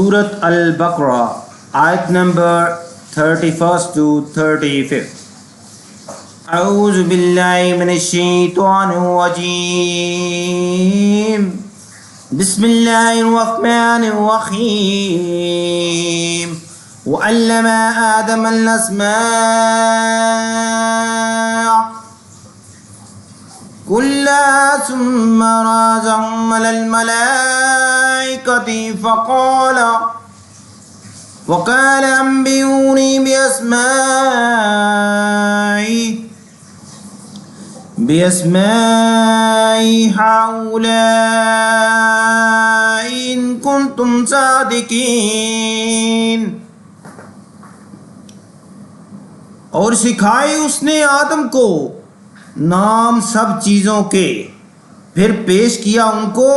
Surat Al-Baqarah, ayat number 31st to 35th. أعوذ بالله من الشيطان الرجيم. بسم الله الرحمن الرحيم. وعلم آدم الأسماء كلها ثم رازهم على الملائكة وقال أنبئوني بأسماء هؤلاء إن كنتم صادقين. اور سکھائے اس نے آدم کو نام سب چیزوں کے، پھر پیش کیا ان کو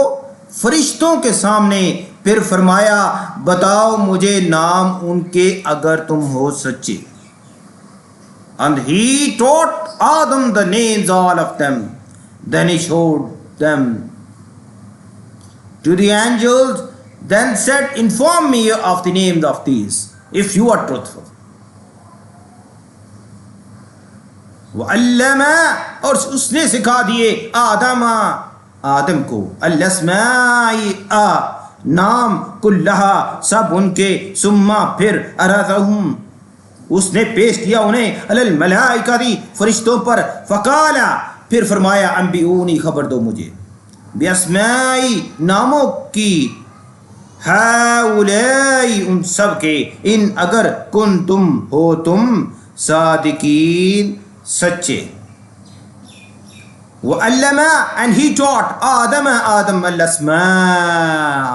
فرشتوں کے سامنے، پھر فرمایا بتاؤ مجھے نام ان کے اگر تم ہو سچے. And he taught Adam the names all of them. Then he showed them to the angels, then said, inform me of the names of these, if you are truthful. وَعَلَّمَ، اور اس نے سکھا دیے آدم کو الاسماء نام کلہا سب ان کے، ثم پھر عرضہم اس نے پیش کیا انہیں علی الملائکہ فرشتوں پر، فقال پھر فرمایا انبئونی خبر دو مجھے باسماء ناموں کی، ہؤلاء ان سب کے، ان اگر کنتم ہو تم صادقین سچے. وَعَلَّمَ and he taught Adam الاسماء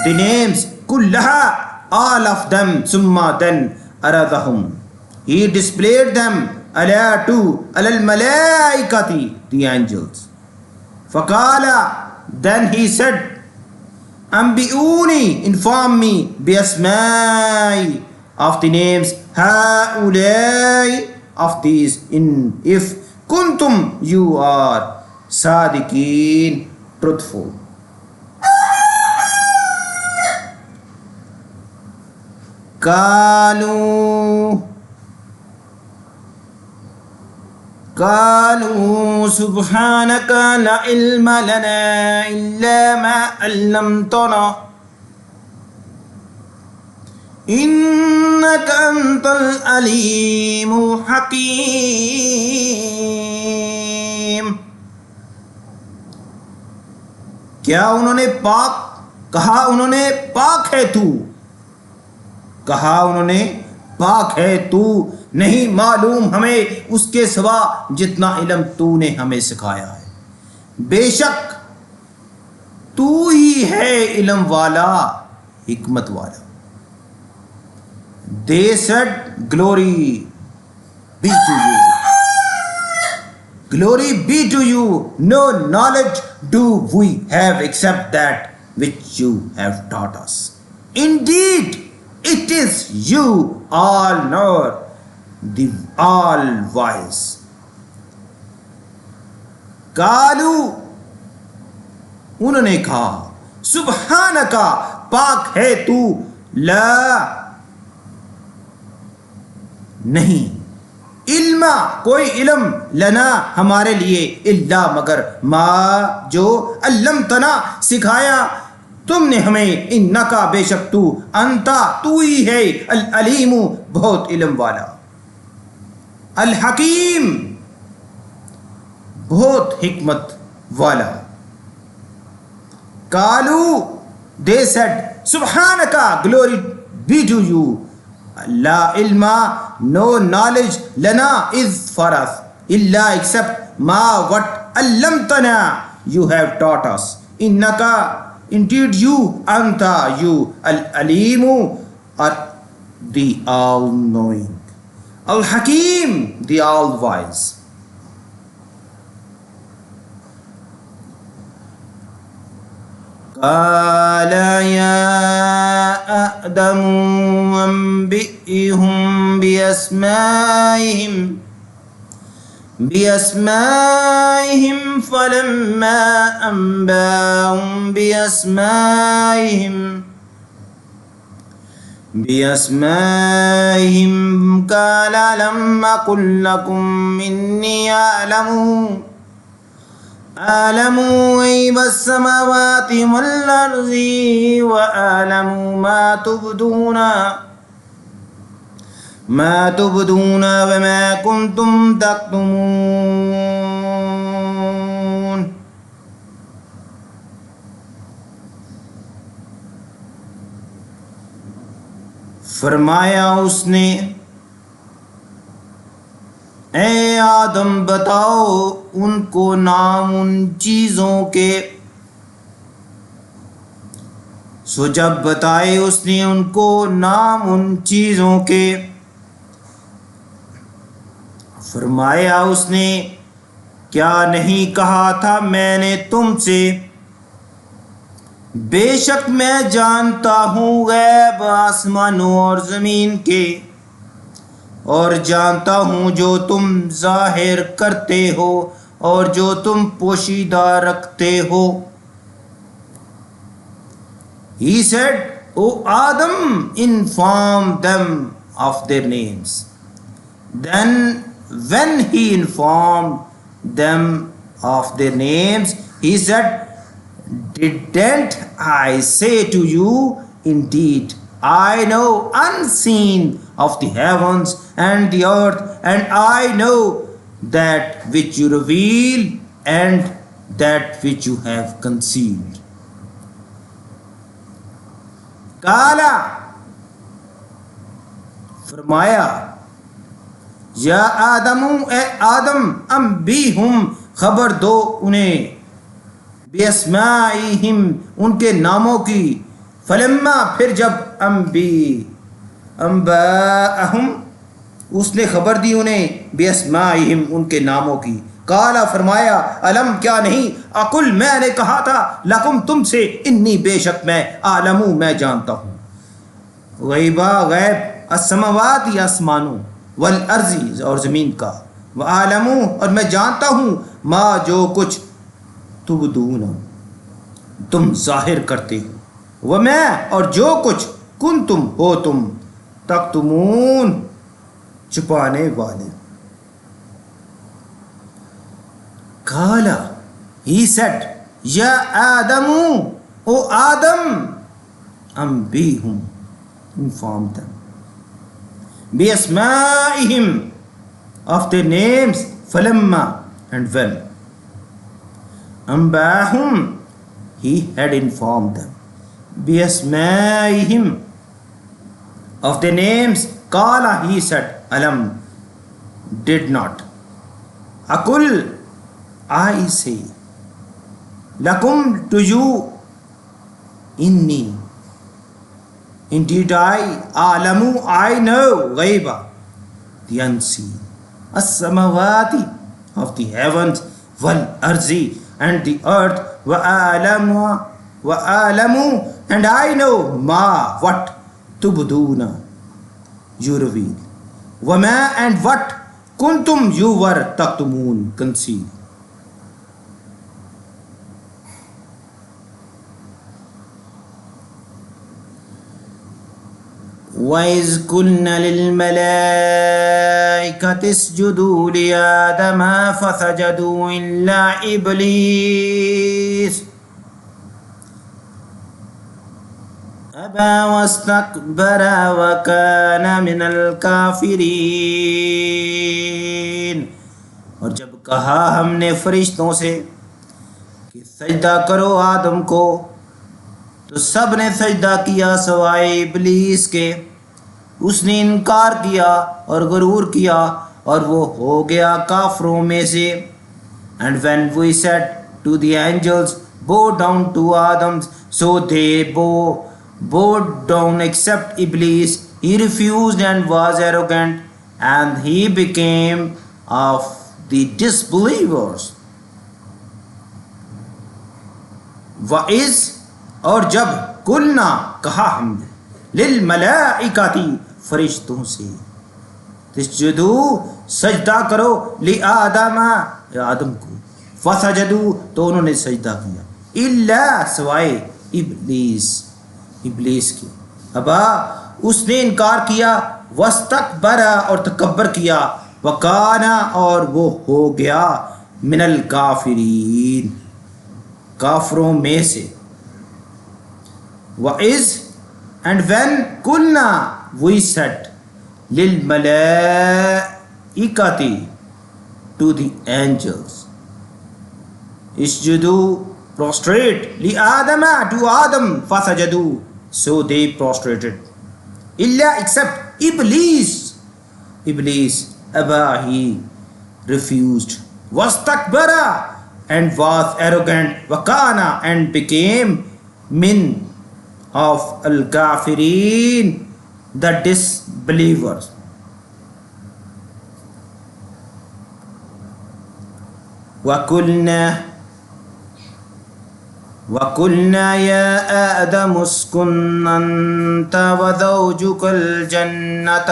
the names كلها all of them ثم then عرضهم he displayed them على الملائكة the angels. فقال then he said أنبئوني inform me بأسماء of the names هؤلاء of these in if kuntum you are Sadiqain truthful. قالوا سبحانك لا علم لنا إلا ما علمتنا إنك أنت العليم الحكيم. کیا انہوں نے کہا انہوں نے پاک ہے تو، کہا انہوں نے پاک ہے تو، نہیں معلوم ہمیں اس کے سوا جتنا علم تو نے ہمیں سکھایا ہے، بے شک تو ہی ہے علم والا حکمت والا. They said, glory be to you. Glory be to you. No knowledge do we have except that which you have taught us. Indeed, it is you, all knower, the all wise. قالو انہوں نے کہا سبحانکا پاک ہے تو، لا نہیں، علم کوئی علم، لنا ہمارے لیے، الا مگر، ما جو، علمتنا سکھایا تم نے ہمیں، انکا بے شک تو، انتا تو ہی ہے، العلیم بہت علم والا، الحکیم بہت حکمت والا. قالو they said سبحانکا glory be to you, لا علم no knowledge لنا is for us, illa except ما what علمتنا you have taught us, انکا indeed you, anta you, al-alim are the all knowing, al-hakim the all wise. قال يا آدم أنبئهم بأسمائهم بِأَسْمَائِهِمْ فَلَمَّا أَنبَأَهُم بِأَسْمَائِهِمْ قَالَ أَلَمْ أَقُل لَّكُمْ إِنِّي أَعْلَمُ غَيْبَ السَّمَاوَاتِ وَالْأَرْضِ وَأَعْلَمُ ما تبدون وما كنتم تكتمون. فرمایا اس نے اے آدم بتاؤ ان کو نام ان چیزوں کے. سو جب بتائے اس نے ان کو نام ان چیزوں کے، فرمایا اس نے کیا نہیں کہا تھا میں نے تم سے، بے شک میں جانتا ہوں غیب آسمانوں اور زمین کے، اور جانتا ہوں جو تم ظاہر کرتے ہو اور جو تم پوشیدہ رکھتے ہو. He said, O Adam, inform them of their names. Then when he informed them of their names, he said, Didn't I say to you, indeed, I know unseen of the heavens and the earth, and I know that which you reveal and that which you have concealed. کالا فرمایا یا آدم اے آدم انبیہم خبر دو انہیں بِأَسْمَائِهِمْ ان کے ناموں کی. فلما پھر جب انباءہم اس نے خبر دی انہیں بِأَسْمَائِهِمْ ان کے ناموں کی. کالا فرمایا علم کیا نہیں اقل میں نے کہا تھا لکم تم سے انی بے شک میں عالم میں جانتا ہوں غیبا غیب السماوات آسمانوں والارض اور زمین کا وعالم اور میں جانتا ہوں ما جو کچھ تبدون تم ظاہر کرتے ہو وما اور جو کچھ کنتم ہو تم تکتمون چھپانے والے. قال he said ya Adamu o Adam ambihum inform them بِأَسْمَائِهِمْ of their names falamma and when أَنْبَأَهُمْ he had informed them بِأَسْمَائِهِمْ of their names. Qala he said alam did not aqul I say lakum to you inni indeed I alamu I know ghaiba the unseen as-samawati of the heavens wal arzi and the earth wa alamu and I know ma what tubduna you reveal wa ma and what kuntum you were taktumun conceal. وَإِذْ قُلْنَا لِلْمَلَائِكَةِ اسْجُدُوا لِآدَمَ فَسَجَدُوا إِلَّا إِبْلِيسَ أَبَى وَاسْتَكْبَرَ وَكَانَ مِنَ الْكَافِرِينَ. اور جب کہا ہم نے فرشتوں سے کہ سجدہ کرو آدم کو تو سب نے سجدہ کیا سوائے ابلیس کے. اس نے انکار کیا اور غرور کیا اور وہ ہو گیا کافروں میں سے. And when we said to the angels, bow down to Adam, so they bowed down except Iblis. He refused and was arrogant, and he became of the disbelievers. وَإِذْ اور جب قلنا کہا ہم نے للملائکتی فرشتوں سے تسجدو سجدہ کرو لآدم آدم کو، فسجدوا تو انہوں نے سجدہ کیا، الا سوائے ابلیس کے، ابا اس نے انکار کیا، واستکبر اور تکبر کیا، وکان اور وہ ہو گیا، من الکافرین کافروں میں سے، وَإِذْ and when قُلْنَا we said لِلْمَلَائِكَةِ to the angels اسجدوا prostrate لِآدَمَ to Adam فَسَجَدُوا so they prostrated إِلَّا except Iblis أَبَى he refused وَاسْتَكْبَرَ and was arrogant وَكَانَ and became min of al-kafirin the disbelievers. وَقُلْنَا يَا آدَمُ اسْكُنْ أَنْتَ وَزَوْجُكَ الْجَنَّةَ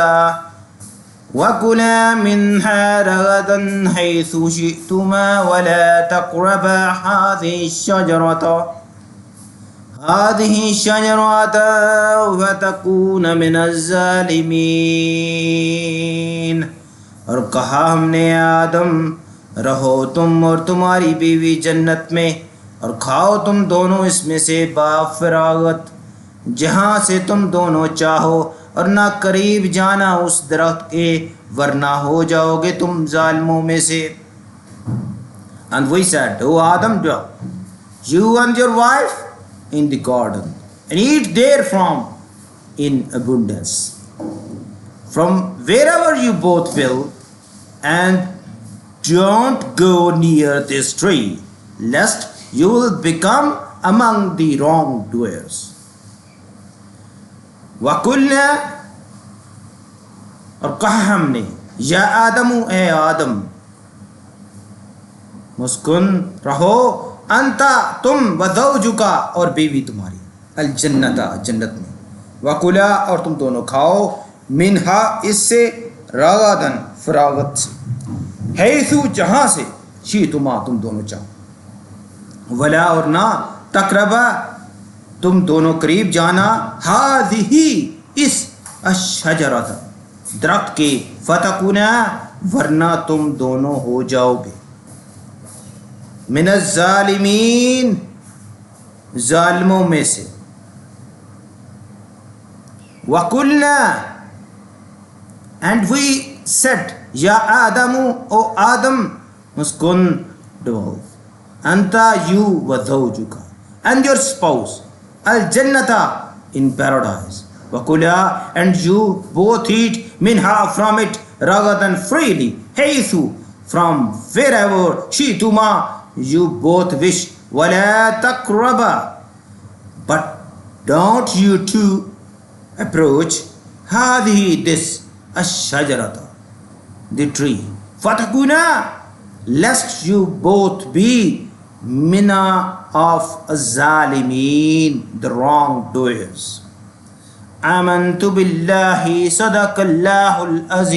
وَكُلَا مِنْهَا رَغَدًا حَيْثُ شِئْتُمَا وَلَا تَقْرَبَا هَذِهِ الشَّجَرَةَ فَتَكُونَ مِنَ الظَّالِمِينَ اور کہا ہم نے آدم رہو تم اور تمہاری بیوی جنت میں اور کھاؤ تم دونوں اس میں سے بافراغت جہاں سے تم دونوں چاہو اور نہ قریب جانا اس درخت کے ورنہ ہو جاؤ گے تم ظالموں میں سے. And we said, O Adam, you and your wife in the garden and eat therefrom in abundance from wherever you both will, and don't go near this tree lest you will become among the wrongdoers. وَقُلْنَا اور کہا ہم نے یا آدم اے آدم مسکن رہو انتا تم وزوجکا اور بیوی تمہاری الجنت جنت میں وکلا اور تم دونوں کھاؤ منہا اس سے راغدن فراغت سے حیثو جہاں سے شیتما تم دونوں چاہو ولا اور نہ تقربا تم دونوں قریب جانا ہذہی اس الشجرۃ درخت کے فتکونا ورنہ تم دونوں ہو جاؤ گے من الظالمین ظالموں میں سے. وَقُلْنَا and we said یا آدم او آدم مسکن dwell anta you وزوجک and your spouse al-jannata in paradise وَكُلَا and you both eat minha from it ragadan freely haythu from wherever shituma you both wish وَلَا تَقْرَبَا but don't you two approach هذه this الشجرة the tree fatakuna lest you both be mina of الظالمين the wrongdoers. آمنت بالله صدق الله العظيم.